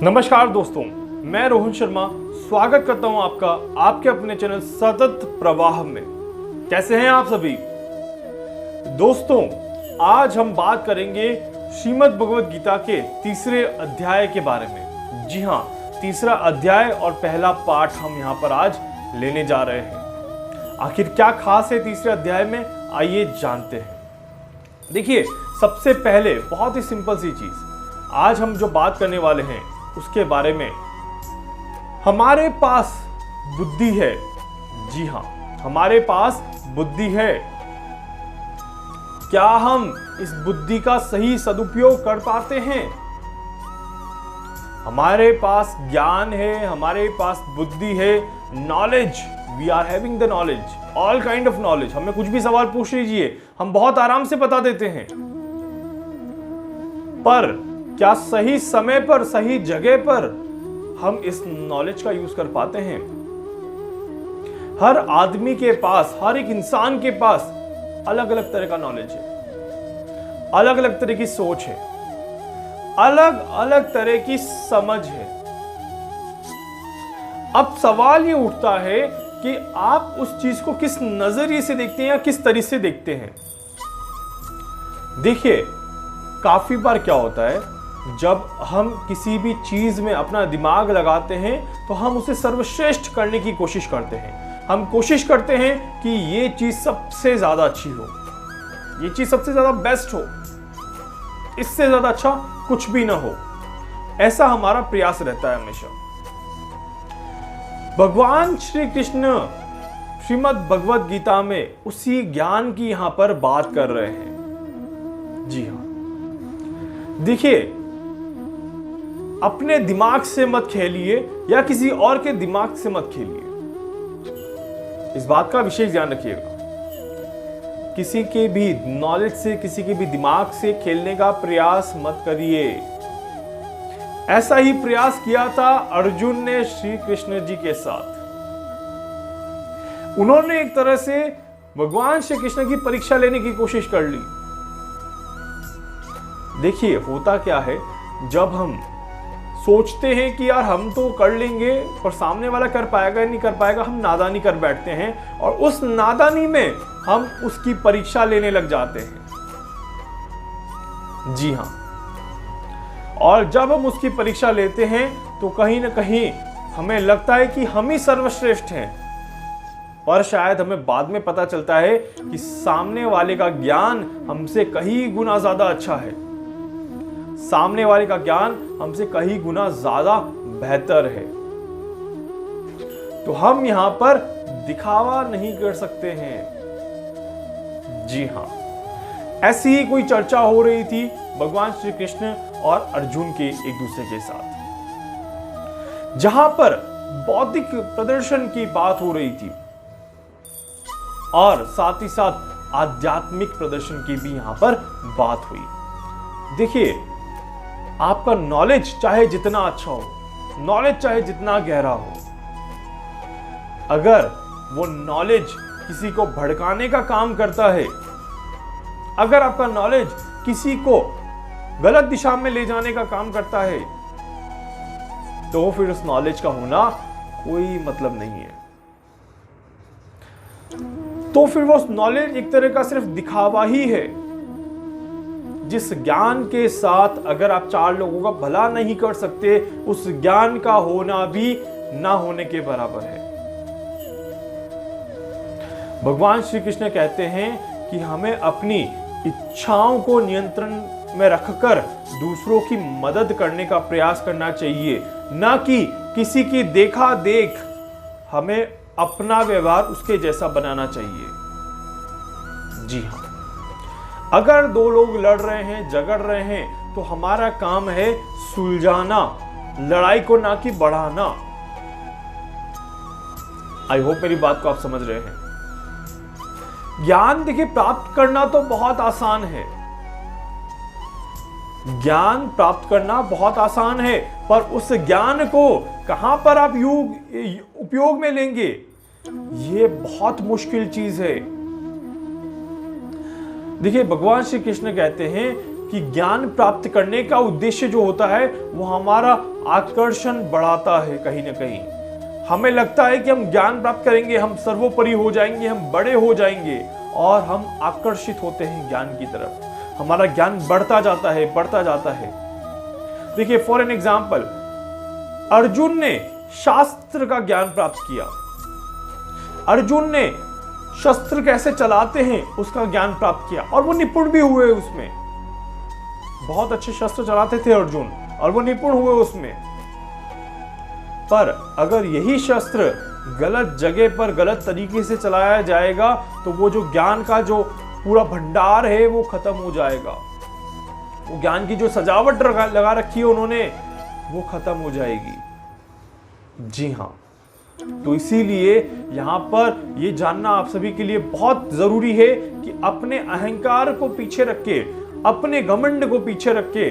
नमस्कार दोस्तों, मैं रोहन शर्मा स्वागत करता हूं आपका आपके अपने चैनल सतत प्रवाह में। कैसे हैं आप सभी दोस्तों? आज हम बात करेंगे श्रीमद् भगवद गीता के तीसरे अध्याय के बारे में। जी हां, तीसरा अध्याय और पहला पाठ हम यहां पर आज लेने जा रहे हैं। आखिर क्या खास है तीसरे अध्याय में, आइए जानते हैं। देखिए, सबसे पहले बहुत ही सिंपल सी चीज, आज हम जो बात करने वाले हैं उसके बारे में। हमारे पास बुद्धि है। जी हां, हमारे पास बुद्धि है। क्या हम इस बुद्धि का सही सदुपयोग कर पाते हैं? हमारे पास ज्ञान है, हमारे पास बुद्धि है, knowledge, we are having the knowledge, all kind of knowledge. हमें कुछ भी सवाल पूछ लीजिए, हम बहुत आराम से बता देते हैं। पर क्या सही समय पर, सही जगह पर हम इस नॉलेज का यूज कर पाते हैं? हर आदमी के पास, हर एक इंसान के पास अलग अलग तरह का नॉलेज है, अलग अलग तरह की सोच है, अलग अलग तरह की समझ है। अब सवाल ये उठता है कि आप उस चीज को किस नजरिए से देखते हैं या किस तरीके से देखते हैं। देखिए, काफी बार क्या होता है, जब हम किसी भी चीज में अपना दिमाग लगाते हैं तो हम उसे सर्वश्रेष्ठ करने की कोशिश करते हैं। हम कोशिश करते हैं कि ये चीज सबसे ज्यादा अच्छी हो, ये चीज सबसे ज्यादा बेस्ट हो, इससे ज्यादा अच्छा कुछ भी ना हो। ऐसा हमारा प्रयास रहता है हमेशा। भगवान श्री कृष्ण श्रीमद् भगवद गीता में उसी ज्ञान की यहां पर बात कर रहे हैं। जी हां, देखिए, अपने दिमाग से मत खेलिए या किसी और के दिमाग से मत खेलिए। इस बात का विशेष ध्यान रखिएगा। किसी के भी नॉलेज से, किसी के भी दिमाग से खेलने का प्रयास मत करिए। ऐसा ही प्रयास किया था अर्जुन ने श्री कृष्ण जी के साथ। उन्होंने एक तरह से भगवान श्री कृष्ण की परीक्षा लेने की कोशिश कर ली। देखिए, होता क्या है, जब हम सोचते हैं कि यार हम तो कर लेंगे और सामने वाला कर पाएगा या नहीं कर पाएगा, हम नादानी कर बैठते हैं और उस नादानी में हम उसकी परीक्षा लेने लग जाते हैं। जी हां, और जब हम उसकी परीक्षा लेते हैं तो कहीं ना कहीं हमें लगता है कि हम ही सर्वश्रेष्ठ हैं, और शायद हमें बाद में पता चलता है कि सामने वाले का ज्ञान हमसे कहीं गुना ज्यादा अच्छा है, सामने वाले का ज्ञान हमसे कहीं गुना ज्यादा बेहतर है। तो हम यहां पर दिखावा नहीं कर सकते हैं। जी हां, ऐसी ही कोई चर्चा हो रही थी भगवान श्री कृष्ण और अर्जुन के एक दूसरे के साथ, जहां पर बौद्धिक प्रदर्शन की बात हो रही थी और साथ ही साथ आध्यात्मिक प्रदर्शन की भी यहां पर बात हुई। देखिए, आपका नॉलेज चाहे जितना अच्छा हो, नॉलेज चाहे जितना गहरा हो, अगर वो नॉलेज किसी को भड़काने का काम करता है, अगर आपका नॉलेज किसी को गलत दिशा में ले जाने का काम करता है, तो फिर उस नॉलेज का होना कोई मतलब नहीं है। तो फिर वो नॉलेज एक तरह का सिर्फ दिखावा ही है। जिस ज्ञान के साथ अगर आप चार लोगों का भला नहीं कर सकते, उस ज्ञान का होना भी ना होने के बराबर है। भगवान श्री कृष्ण कहते हैं कि हमें अपनी इच्छाओं को नियंत्रण में रखकर दूसरों की मदद करने का प्रयास करना चाहिए, ना कि किसी की देखा देख हमें अपना व्यवहार उसके जैसा बनाना चाहिए। जी हां, अगर दो लोग लड़ रहे हैं, झगड़ रहे हैं, तो हमारा काम है सुलझाना, लड़ाई को ना कि बढ़ाना। आई होप मेरी बात को आप समझ रहे हैं। ज्ञान देखिए, प्राप्त करना तो बहुत आसान है, ज्ञान प्राप्त करना बहुत आसान है, पर उस ज्ञान को कहां पर आप उपयोग में लेंगे, यह बहुत मुश्किल चीज है। देखिए, भगवान श्री कृष्ण कहते हैं कि ज्ञान प्राप्त करने का उद्देश्य जो होता है वो हमारा आकर्षण बढ़ाता है। कहीं ना कहीं हमें लगता है कि हम ज्ञान प्राप्त करेंगे, हम सर्वोपरि हो जाएंगे, हम बड़े हो जाएंगे, और हम आकर्षित होते हैं ज्ञान की तरफ। हमारा ज्ञान बढ़ता जाता है, बढ़ता जाता है। देखिए, फॉर एन एग्जाम्पल, अर्जुन ने शास्त्र का ज्ञान प्राप्त किया। अर्जुन ने शस्त्र कैसे चलाते हैं उसका ज्ञान प्राप्त किया, और वो निपुण भी हुए उसमें। बहुत अच्छे शस्त्र चलाते थे अर्जुन, और वो निपुण हुए उसमें। पर अगर यही शस्त्र गलत जगह पर गलत तरीके से चलाया जाएगा तो वो जो ज्ञान का जो पूरा भंडार है वो खत्म हो जाएगा। वो ज्ञान की जो सजावट लगा रखी है उन्होंने, वो खत्म हो जाएगी। जी हाँ, तो इसीलिए यहां पर ये जानना आप सभी के लिए बहुत जरूरी है कि अपने अहंकार को पीछे रख के, अपने घमंड को पीछे रख के,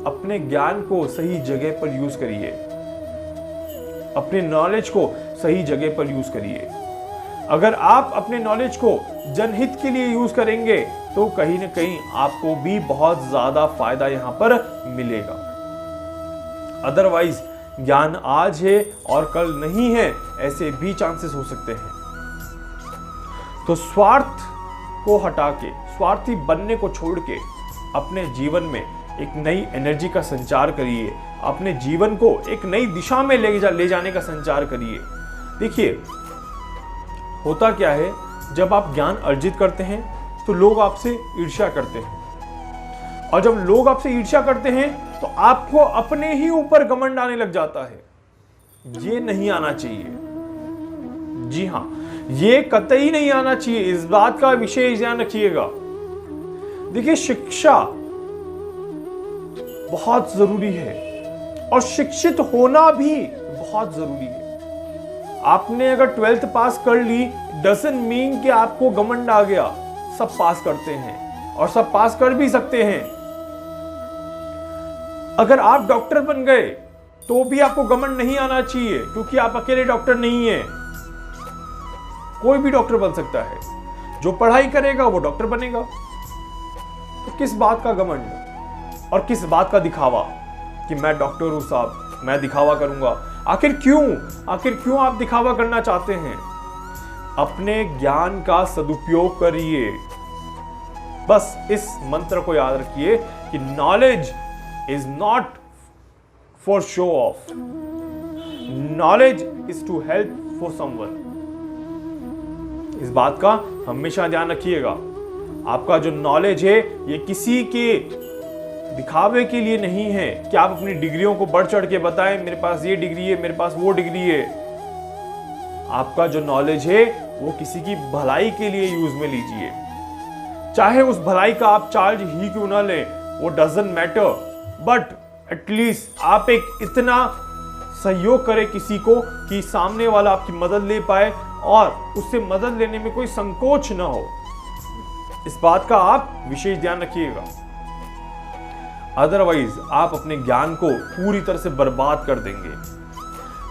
अपने ज्ञान को सही जगह पर यूज करिए, अपने नॉलेज को सही जगह पर यूज करिए। अगर आप अपने नॉलेज को जनहित के लिए यूज करेंगे तो कहीं ना कहीं आपको भी बहुत ज्यादा फायदा यहां पर मिलेगा। अदरवाइज ज्ञान आज है और कल नहीं है, ऐसे भी चांसेस हो सकते हैं। तो स्वार्थ को हटा के, स्वार्थी बनने को छोड़ के अपने जीवन में एक नई एनर्जी का संचार करिए, अपने जीवन को एक नई दिशा में ले जाने का संचार करिए। देखिए, होता क्या है, जब आप ज्ञान अर्जित करते हैं तो लोग आपसे ईर्ष्या करते हैं, और जब लोग आपसे ईर्ष्या करते हैं तो आपको अपने ही ऊपर घमंड आने लग जाता है। ये नहीं आना चाहिए। जी हां, ये कतई नहीं आना चाहिए। इस बात का विशेष ध्यान रखिएगा। देखिए, शिक्षा बहुत जरूरी है और शिक्षित होना भी बहुत जरूरी है। आपने अगर 12th पास कर ली, डजंट मीन कि आपको घमंड आ गया। सब पास करते हैं और सब पास कर भी सकते हैं। अगर आप डॉक्टर बन गए तो भी आपको घमंड नहीं आना चाहिए, क्योंकि आप अकेले डॉक्टर नहीं हैं। कोई भी डॉक्टर बन सकता है। जो पढ़ाई करेगा वो डॉक्टर बनेगा। तो किस बात का घमंड और किस बात का दिखावा कि मैं डॉक्टर हूं साहब, मैं दिखावा करूंगा? आखिर क्यों आप दिखावा करना चाहते हैं? अपने ज्ञान का सदुपयोग करिए। बस इस मंत्र को याद रखिए कि knowledge is not for show off, knowledge is to help for someone. इस बात का हमेशा ध्यान रखिएगा। आपका जो नॉलेज है ये किसी के दिखावे के लिए नहीं है कि आप अपनी डिग्रियों को बढ़ चढ़ के बताएं, मेरे पास ये डिग्री है, मेरे पास वो डिग्री है। आपका जो नॉलेज है वो किसी की भलाई के लिए यूज में लीजिए। चाहे उस भलाई का आप चार्ज ही क्यों ना लें, वो डजंट मैटर, बट एटलीस्ट आप एक इतना सहयोग करें किसी को कि सामने वाला आपकी मदद ले पाए और उससे मदद लेने में कोई संकोच ना हो। इस बात का आप विशेष ध्यान रखिएगा। अदरवाइज आप अपने ज्ञान को पूरी तरह से बर्बाद कर देंगे।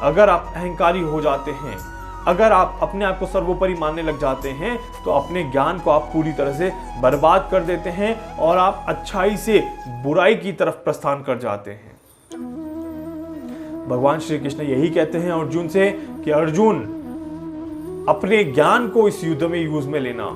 अगर आप अहंकारी हो जाते हैं, अगर आप अपने आप को सर्वोपरि मानने लग जाते हैं, तो अपने ज्ञान को आप पूरी तरह से बर्बाद कर देते हैं और आप अच्छाई से बुराई की तरफ प्रस्थान कर जाते हैं। भगवान श्री कृष्ण यही कहते हैं अर्जुन से कि अर्जुन, अपने ज्ञान को इस युद्ध में यूज में लेना।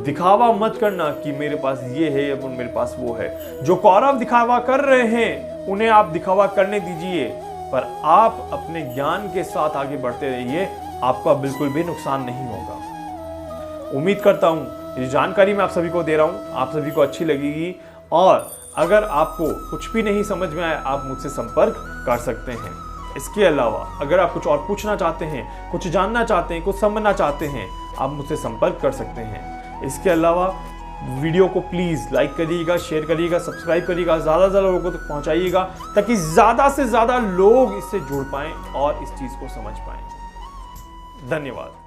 दिखावा मत करना कि मेरे पास ये है या मेरे पास वो है। जो कौरव दिखावा कर रहे हैं उन्हें आप दिखावा करने दीजिए, पर आप अपने ज्ञान के साथ आगे बढ़ते रहिए, आपका बिल्कुल भी नुकसान नहीं होगा। उम्मीद करता हूं ये जानकारी मैं आप सभी को दे रहा हूं, आप सभी को अच्छी लगेगी। और अगर आपको कुछ भी नहीं समझ में आए, आप मुझसे संपर्क कर सकते हैं। इसके अलावा अगर आप कुछ और पूछना चाहते हैं, कुछ जानना चाहते हैं, कुछ समझना चाहते हैं, आप मुझसे संपर्क कर सकते हैं। इसके अलावा वीडियो को प्लीज लाइक करिएगा, शेयर करिएगा, सब्सक्राइब करिएगा, ज्यादा से ज्यादा लोगों तक पहुंचाइएगा, ताकि ज्यादा से ज्यादा लोग इससे जुड़ पाएं और इस चीज को समझ पाएं। धन्यवाद।